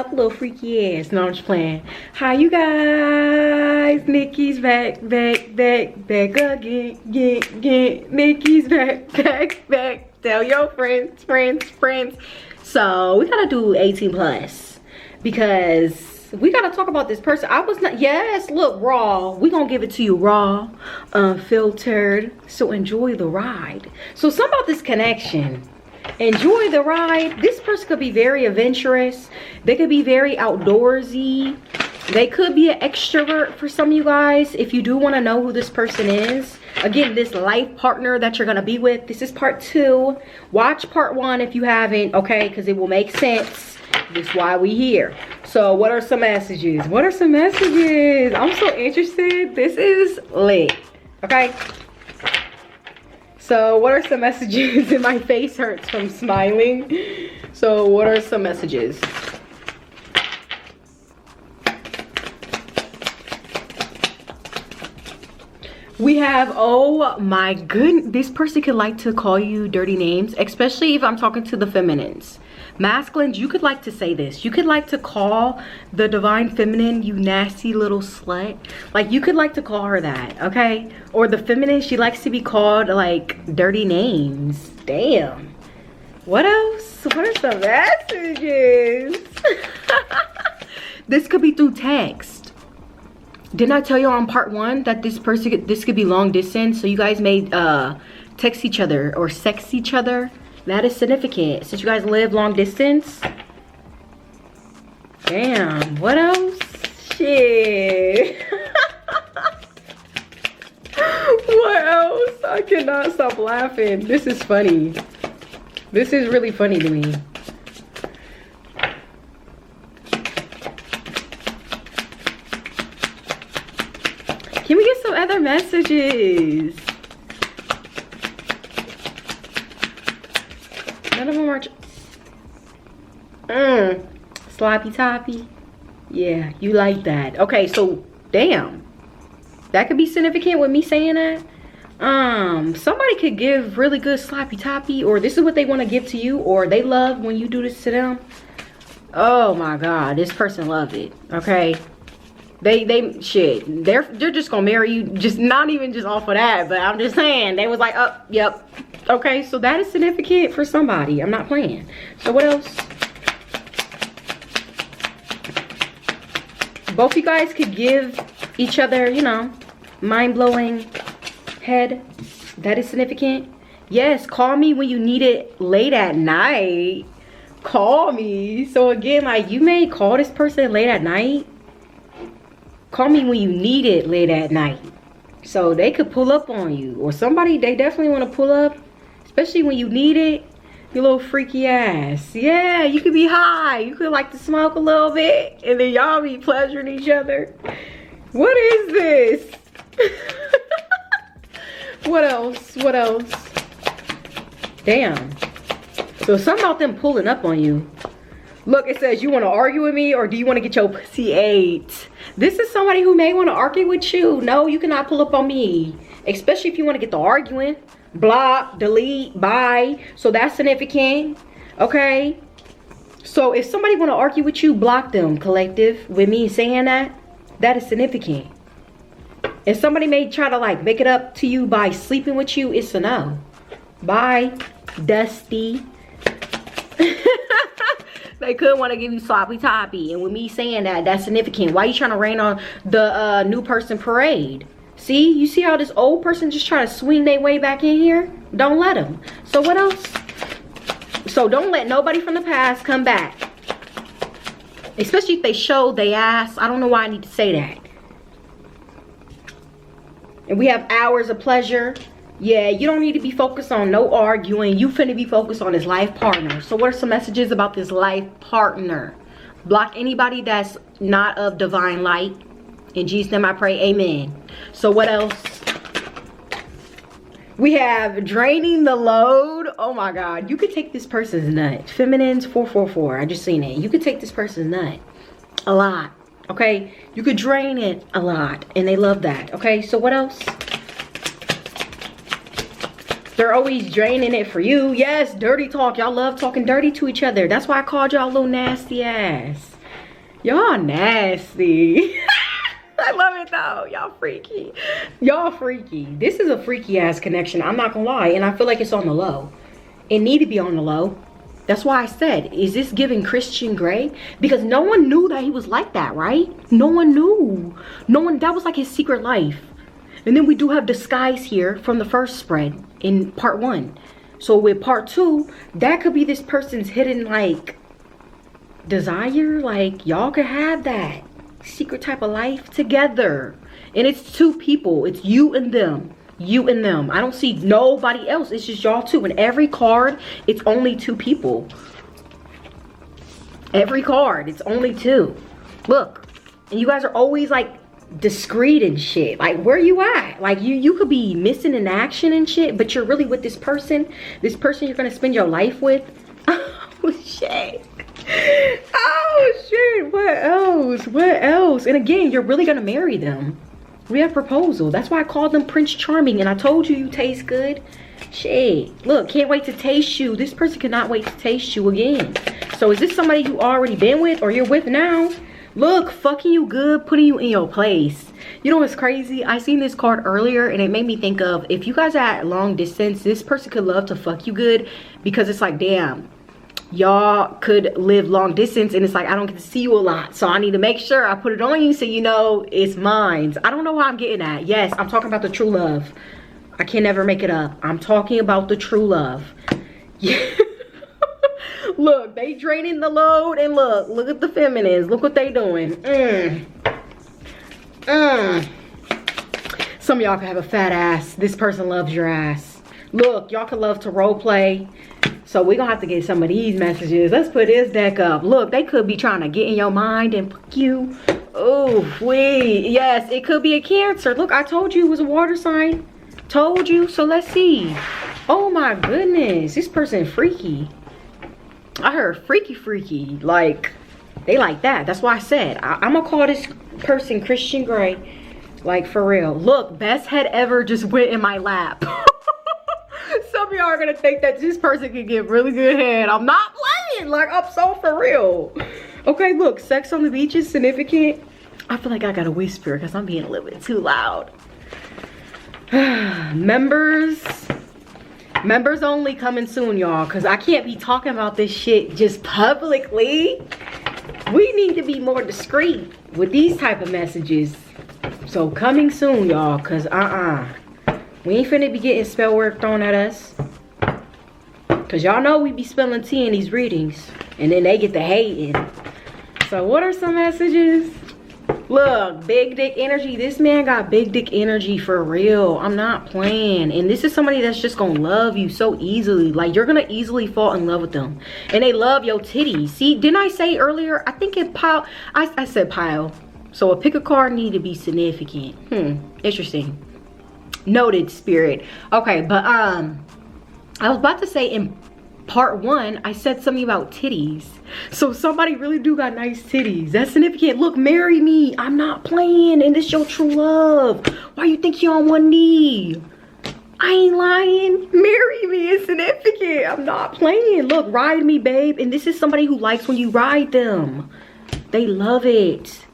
up, little freaky ass. No, I'm just playing. Hi, you guys. Nikki's back again. Nikki's back. Tell your friends. So we gotta do 18 plus because we gotta talk about this person. I was not, yes, look, raw. We gonna give it to you raw, unfiltered. So enjoy the ride. So something about this connection. Enjoy the ride. This person could be very adventurous. They could be very outdoorsy. They could be an extrovert for some of you guys. If you do want to know who this person is, again, this life partner that you're gonna be with, this is part 2. Watch part 1 if you haven't, okay, because it will make sense. This is why we here. So what are some messages? I'm so interested. This is lit, okay? So what are some messages? And my face hurts from smiling. So what are some messages? We have, oh my goodness, this person could like to call you dirty names, especially if I'm talking to the feminines. Masculines, you could like to say this. You could like to call the divine feminine, you nasty little slut. Like, you could like to call her that, okay? Or the feminine, she likes to be called like dirty names. Damn. What else? What are some messages? This could be through text. Didn't I tell you on part 1 that this could be long distance? So you guys may text each other or sex each other. That is significant since you guys live long distance. Damn, what else? Shit. What else? I cannot stop laughing. This is funny. This is really funny to me. Can we get some other messages? None of them are sloppy toppy. Yeah, you like that. Okay, so damn, that could be significant with me saying that. Somebody could give really good sloppy toppy, or this is what they want to give to you, or they love when you do this to them. Oh my god, this person loved it. Okay, they're just gonna marry you, just not even just off of that, but I'm just saying they was like, oh yep. Okay, so that is significant for somebody. I'm not playing. So what else? Both you guys could give each other, you know, mind-blowing head. That is significant. Yes, call me when you need it late at night. Call me. So again, like, you may call this person late at night. Call me when you need it late at night. So they could pull up on you, or somebody, they definitely want to pull up, especially when you need it. You little freaky ass. Yeah, you could be high. You could like to smoke a little bit, and then y'all be pleasuring each other. What is this? What else? What else? Damn. So something about them pulling up on you. Look, it says, you want to argue with me, or do you want to get your pussy ate? This is somebody who may want to argue with you. No, you cannot pull up on me. Especially if you want to get the arguing. Block, delete, bye. So that's significant. Okay. So if somebody want to argue with you, block them, collective. With me saying that, that is significant. If somebody may try to like make it up to you by sleeping with you, it's a no. Bye, Dusty. They could want to give you sloppy toppy, and with me saying that, that's significant. Why are you trying to rain on the new person parade? See, you see how this old person just trying to swing their way back in here? Don't let them. So what else? So don't let nobody from the past come back, especially if they show they ass. I don't know why I need to say that. And we have hours of pleasure. Yeah, you don't need to be focused on no arguing. You finna be focused on this life partner. So what are some messages about this life partner? Block anybody that's not of divine light. In Jesus' name I pray, amen. So what else? We have draining the load. Oh my God, you could take this person's nut. Feminines 444, I just seen it. You could take this person's nut a lot, okay? You could drain it a lot, and they love that, okay? So what else? They're always draining it for you. Yes, dirty talk. Y'all love talking dirty to each other. That's why I called y'all little nasty ass. Y'all nasty. I love it though. Y'all freaky. Y'all freaky. This is a freaky ass connection. I'm not gonna lie. And I feel like it's on the low. It need to be on the low. That's why I said, is this giving Christian Grey? Because no one knew that he was like that, right? No one knew. No one, that was like his secret life. And then we do have disguise here from the first spread in part 1. So with part 2, that could be this person's hidden like desire. Like y'all could have that secret type of life together. And it's 2 people. It's you and them. You and them. I don't see nobody else. It's just y'all 2. And every card, it's only 2 people. Every card, it's only 2. Look. And you guys are always like discreet and shit. Like where you at? Like you could be missing in action and shit, but you're really with this person. This person you're gonna spend your life with. Oh shit. Oh shit. What else? What else? And again, you're really gonna marry them. We have proposal. That's why I called them Prince Charming. And I told you taste good. Shit. Look, can't wait to taste you. This person cannot wait to taste you again. So is this somebody you already been with or you're with now? Look, fucking you good, putting you in your place. You know what's crazy? I seen this card earlier and it made me think of, if you guys are at long distance, this person could love to fuck you good, because it's like, damn, y'all could live long distance and it's like, I don't get to see you a lot, so I need to make sure I put it on you so you know it's mine. I don't know why I'm getting at. Yes, I'm talking about the true love. I can never make it up. I'm talking about the true love. Yeah. Look, they draining the load, and look at the feminines. Look what they doing. Some of y'all can have a fat ass. This person loves your ass. Look, y'all can love to role play. So we're gonna have to get some of these messages. Let's put this deck up. Look, they could be trying to get in your mind and fuck you. Oh, wait. Yes, it could be a Cancer. Look, I told you it was a water sign. Told you. So let's see. Oh my goodness. This person freaky. I heard freaky. Like, they like that. That's why I said, I'm gonna call this person Christian Grey. Like, for real. Look, best head ever just went in my lap. Some of y'all are gonna think that this person can give really good head. I'm not playing. Like, I'm so for real. Okay, look, sex on the beach is significant. I feel like I gotta whisper because I'm being a little bit too loud. Members only coming soon, y'all, because I can't be talking about this shit just publicly. We need to be more discreet with these type of messages. So coming soon, y'all, because we ain't finna be getting spell work thrown at us. Because y'all know we be spelling tea in these readings, and then they get the hating. So what are some messages? Look, big dick energy. This man got big dick energy for real. I'm not playing. And this is somebody that's just gonna love you so easily. Like, you're gonna easily fall in love with them. And they love your titties. See, didn't I say earlier? I think it pile. I said pile. So a pick a card need to be significant. Interesting. Noted, spirit. Okay, but I was about to say in part 1, I said something about titties. So somebody really do got nice titties. That's significant. Look, marry me. I'm not playing. And this your true love. Why you think you on one knee? I ain't lying. Marry me. It's significant. I'm not playing. Look, ride me, babe. And this is somebody who likes when you ride them. They love it.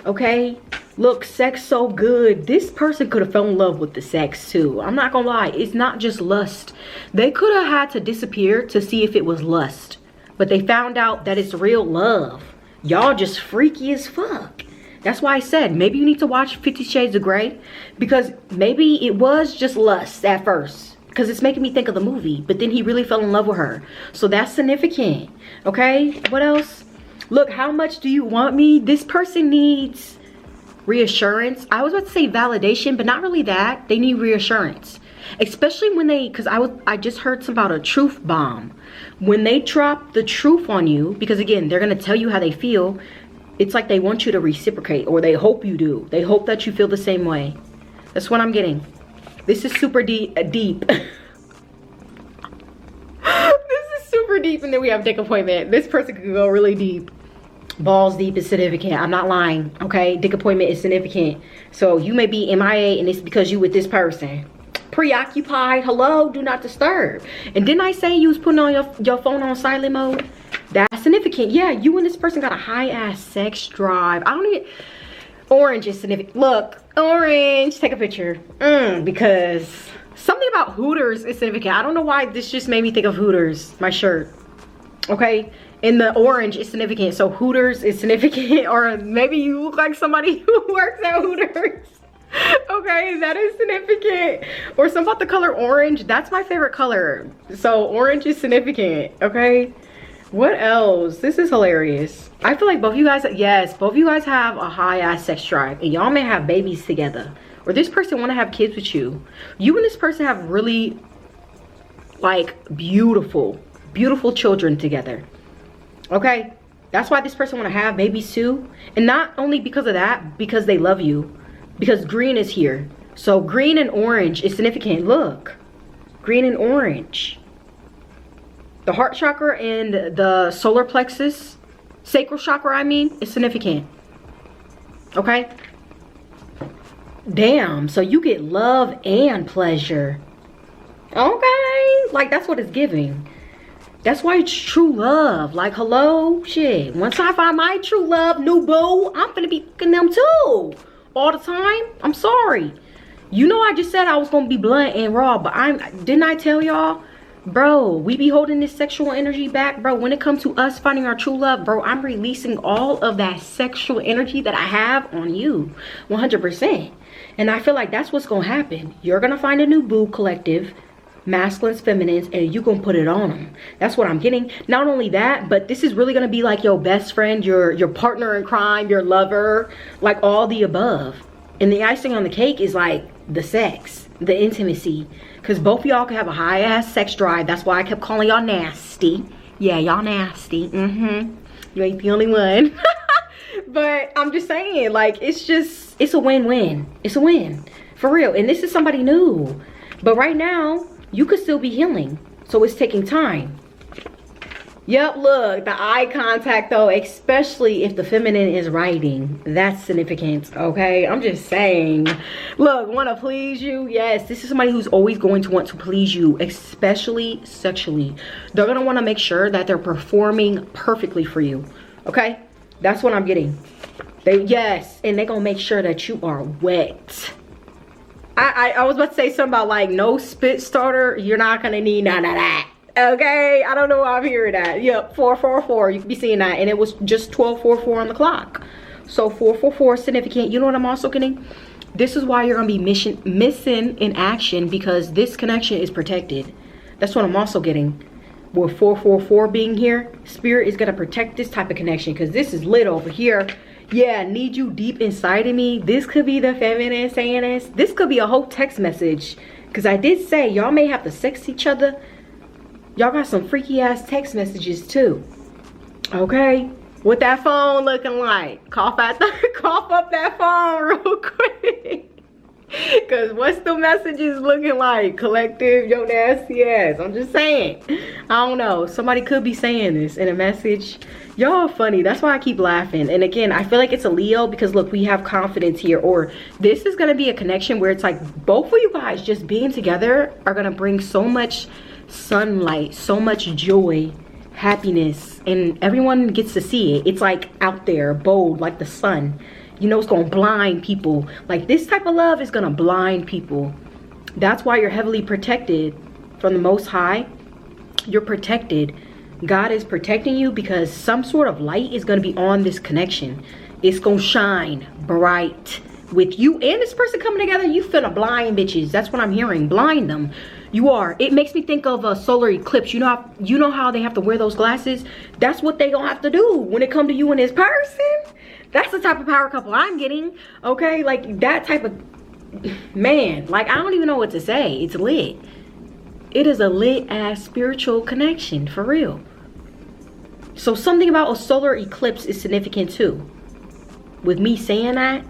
Okay? Look, sex so good. This person could have fell in love with the sex too. I'm not gonna lie. It's not just lust. They could have had to disappear to see if it was lust. But they found out that it's real love. Y'all just freaky as fuck. That's why I said, maybe you need to watch 50 Shades of Grey. Because maybe it was just lust at first. Because it's making me think of the movie. But then he really fell in love with her. So that's significant. Okay? What else? Look, how much do you want me? This person needs reassurance. I was about to say validation, but not really that. They need reassurance. Especially when they, because I just heard something about a truth bomb. When they drop the truth on you, because again, they're going to tell you how they feel. It's like they want you to reciprocate, or they hope you do. They hope that you feel the same way. That's what I'm getting. This is super deep. This is super deep, and then we have dick appointment. This person could go really deep. Balls deep is significant. I'm not lying. Okay, dick appointment is significant. So you may be MIA, and it's because you with this person. Preoccupied. Hello, do not disturb. And didn't I say you was putting on your phone on silent mode? That's significant. Yeah, you and this person got a high ass sex drive. I don't even, orange is significant. Look, orange, take a picture. Because something about Hooters is significant. I don't know why this just made me think of Hooters, my shirt. Okay, and the orange is significant, so Hooters is significant. Or maybe you look like somebody who works at Hooters. Okay, that is significant. Or something about the color orange. That's my favorite color, so orange is significant. Okay, what else? This is hilarious. I feel like both of you guys, yes, both of you guys have a high ass sex drive, and y'all may have babies together, or this person want to have kids with you. You and this person have really like beautiful children together. Okay, that's why this person want to have babies too. And not only because of that, because they love you, because green is here. So green and orange is significant. Look, green and orange. The heart chakra and the solar plexus, sacral chakra, I mean, is significant. Okay, damn, so you get love and pleasure. Okay, like that's what it's giving. That's why it's true love. Like, hello, shit. Once I find my true love, new boo, I'm gonna be fucking them too. All the time. I'm sorry. You know, I just said I was gonna be blunt and raw, but didn't I tell y'all? Bro, we be holding this sexual energy back, bro. When it comes to us finding our true love, bro, I'm releasing all of that sexual energy that I have on you, 100%. And I feel like that's what's gonna happen. You're gonna find a new boo collective, masculines, feminines, and you gonna put it on them. That's what I'm getting. Not only that, but this is really gonna be like your best friend, your partner in crime, your lover, like all the above. And the icing on the cake is like the sex, the intimacy, because both of y'all can have a high ass sex drive. That's why I kept calling y'all nasty. Yeah, y'all nasty. You ain't the only one. But I'm just saying, like, it's a win-win. It's a win for real. And this is somebody new, but right now you could still be healing, so it's taking time. Yep, look, the eye contact though, especially if the feminine is writing, that's significant. Okay, I'm just saying. Look, want to please you? Yes, this is somebody who's always going to want to please you, especially sexually. They're gonna want to make sure that they're performing perfectly for you. Okay, that's what I'm getting. Yes, and they're gonna make sure that you are wet. I was about to say something about like no spit starter. You're not gonna need none of that. Okay, I don't know why I'm hearing that. Yep, 444. You can be seeing that, and it was just 12:44 on the clock. So 444 is significant. You know what I'm also getting? This is why you're gonna be missing in action, because this connection is protected. That's what I'm also getting. With 444 being here, spirit is gonna protect this type of connection, because this is lit over here. Yeah, need you deep inside of me. This could be the feminine saying this. This could be a whole text message, because I did say y'all may have to sex each other. Y'all got some freaky ass text messages too. Okay, what that phone looking like? Cough up that phone real quick. Cause what's the messages looking like? Collective, yo nasty ass. I'm just saying. I don't know. Somebody could be saying this in a message. Y'all funny. That's why I keep laughing. And again, I feel like it's a Leo, because look, we have confidence here. Or this is gonna be a connection where it's like both of you guys just being together are gonna bring so much sunlight, so much joy, happiness, and everyone gets to see it. It's like out there, bold, like the sun. You know, it's gonna blind people. Like this type of love is gonna blind people. That's why you're heavily protected from the Most High. You're protected. God is protecting you, because some sort of light is gonna be on this connection. It's gonna shine bright with you and this person coming together. You finna blind bitches. That's what I'm hearing. Blind them. You are. It makes me think of a solar eclipse. You know how they have to wear those glasses? That's what they gonna have to do when it come to you and this person. That's the type of power couple I'm getting. Okay, like that type of man. Like, I don't even know what to say. It's lit. It is a lit ass spiritual connection for real. So something about a solar eclipse is significant too, with me saying that.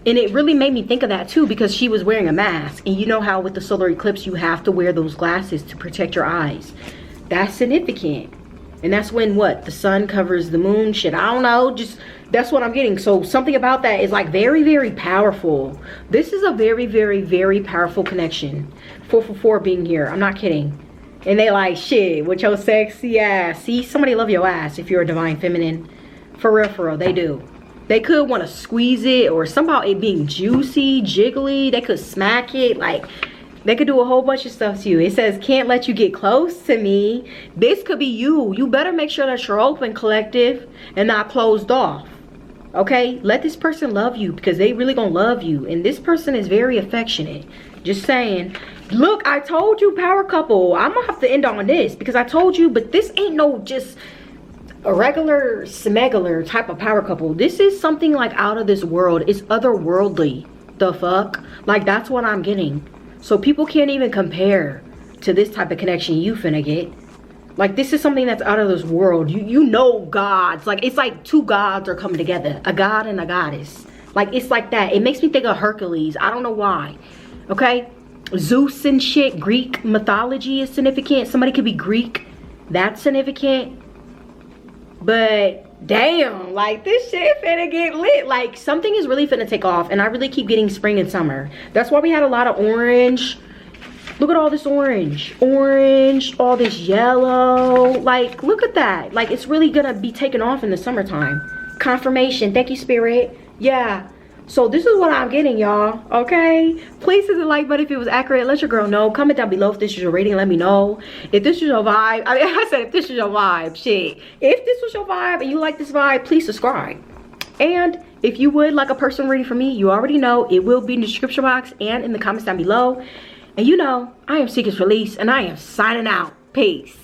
And it really made me think of that too, because she was wearing a mask. And you know how with the solar eclipse, you have to wear those glasses to protect your eyes. That's significant. And that's when what? The sun covers the moon. Shit, I don't know. Just, that's what I'm getting. So something about that is like very, very powerful. This is a very, very, very powerful connection. 444 being here. I'm not kidding. And they like, shit, with your sexy ass. See, somebody love your ass if you're a divine feminine. For real, they do. They could want to squeeze it, or somehow it being juicy, jiggly. They could smack it. Like, they could do a whole bunch of stuff to you. It says, can't let you get close to me. This could be you. You better make sure that you're open, collective, and not closed off. Okay? Let this person love you, because they really gonna love you. And this person is very affectionate. Just saying. Look, I told you, power couple. I'm gonna have to end on this, because I told you, but this ain't no just a regular smegular type of power couple. This is something like out of this world. It's otherworldly. The fuck? Like, that's what I'm getting. So people can't even compare to this type of connection you finna get. Like, this is something that's out of this world. You know gods. Like, it's like two gods are coming together. A god and a goddess. Like, it's like that. It makes me think of Hercules. I don't know why. Okay? Zeus and shit. Greek mythology is significant. Somebody could be Greek. That's significant. But damn, like, this shit finna get lit. Like, something is really finna take off. And I really keep getting spring and summer. That's why we had a lot of orange. Look at all this orange. Orange, all this yellow. Like, look at that. Like, it's really gonna be taking off in the summertime. Confirmation. Thank you, Spirit. Yeah. So this is what I'm getting, y'all. Okay? Please hit the like button if it was accurate. Let your girl know. Comment down below if this is your rating. Let me know. If this is your vibe. I mean, I said if this is your vibe. Shit. If this was your vibe and you like this vibe, please subscribe. And if you would like a personal reading from me, you already know it will be in the description box and in the comments down below. And you know, I am Secrets Release, and I am signing out. Peace.